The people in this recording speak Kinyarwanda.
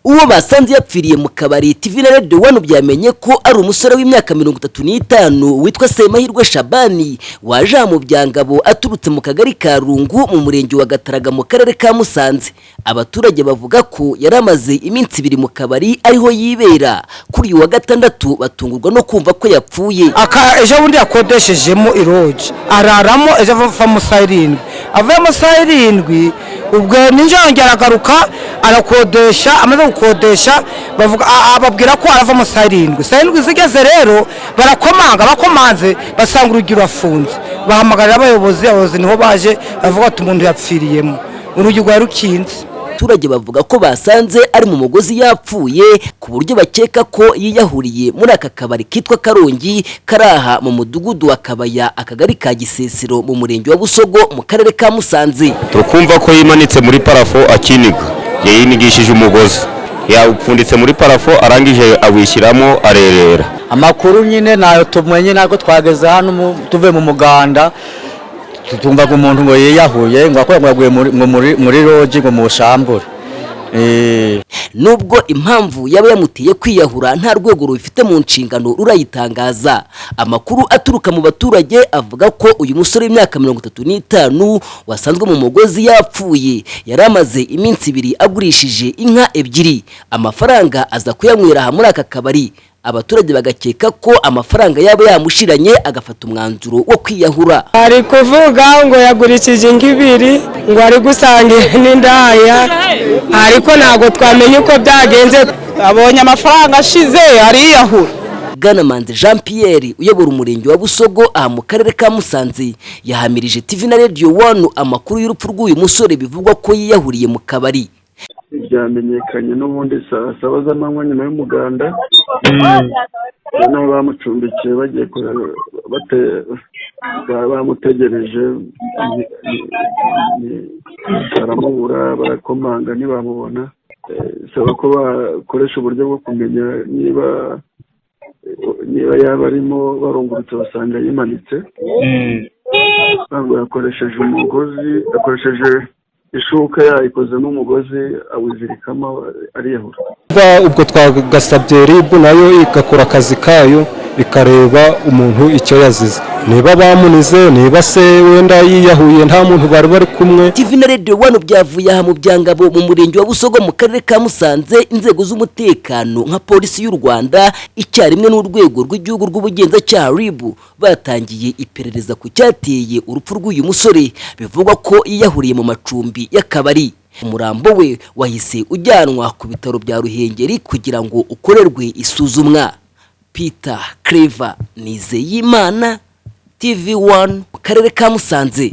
Uwo basanze yapfiriye mu kabari TV na Radio 1 byamenye ko ari umusore w'imyaka 35 witwa Semahirwe Shabani waje mu Byangabo aturutse mu kagari ka Rungu mu murenge wa Gataraga mu karere ka Musanze. Abaturage bavuga ko yaramaze iminsi 2 mu kabari ariho yibera. Kuri uyu wa gatandatu batungurwa no kumva ko yapfuye. Ejo bundi yakodeshejemo iroje araramo ejo ava mu sayirindwi avuye mu sayirindwi ubwo ninjoro ngeragaruka arakodesha amaze gukodesha bavuga ababwira ko arava mu sayirindwi zigeze rero bakomanze basanga urugiro afunze bahamagarira abayobozi niho baje bavuga ati umuntu yapfiriyemo urugiro rwa rukinze. Abaturage bavuga ko basanze ari mu mugozi yapfuye ku buryo bakeka ko yiyahuriye muri aka kabari kitwa Karongi karaha mu mudugudu wa Kabaya akagari ka Gisesero mu murenge wa Busogo mu karere ka Musanze. Tukumva ko yimanitse muri parafo akiniga yayinigishije umugozi yapfunditse muri parafo arangije awishyiramo arerera. Amakuru nyine nayo tumenye nako twageze hano tuve mu muganda tutumva ko umuntu ngo yiyahuye ngo akwaguye muri roji ngo mushambure. Nubwo impamvu yaba yamutiye kwiyahura nta rwego rufite mu nshingano rurayitangaza. Amakuru aturuka mu baturage avuga ko uyu musore w'imyaka 35 wasanzwe mu mugozi yapfuye yaramaze iminsi 2 agurishije inka 2 amafaranga aza kuyanywera muri aka kabari. Abaturage bagakeka ko amafaranga yaba yamushiranye agafata umwanzuro wo kwiyahura. Ari kuvuga ngo yagurishije inka 2 ngo ari gusangira n'indaya ariko ntago twamenye uko byagenze abonye amafaranga ashize ariyahura. Manzi Jean Pierre uyobora umurenge wa Busogo aha mu karere ka Musanze yahamirije TV na Radio 1 amakuru y'urupfu rw'uyu musore bivugwa ko yiyahuriye mu kabari. Byamenyekanye n'ubundi saa 7 z'amanywa nyuma y'umuganda n'abamacumbikiye bagiye bamutegereje baramubura barakomanga ntibamubona. Saba ko bakoresha uburyo bwo kumenya niba yaba arimo barungurutse basanga yimanitse. Yakoresheje umugozi yakoresheje ishuka yayikoze n'umugozi awizirikamo ariyahura. Ubwo twagasabye RIB nayo igakora akazi kayo ikareba umuntu icyo yazize niba bamunize niba se wenda yiyahuye nta muntu bari kumwe. TV na Radio 1 byavuye aha mu Byangabo mu murenge wa Busogo mu karere ka Musanze. Inzego z'umutekano nka polisi y'u Rwanda icyarimwe n'urwego rw'igihugu rw'ubugenzacyaha RIB batangiye iperereza ku cyateye urupfu rw'uyu musore bivugwa ko yiyahuriye mu macumbi y'akabari. Umurambo we wahise ujyanwa ku bitaro bya Ruhengeri kugira ngo ukorerwe isuzumwa. Peter Clever Nizeyimana TV 1 mu karere ka Musanze.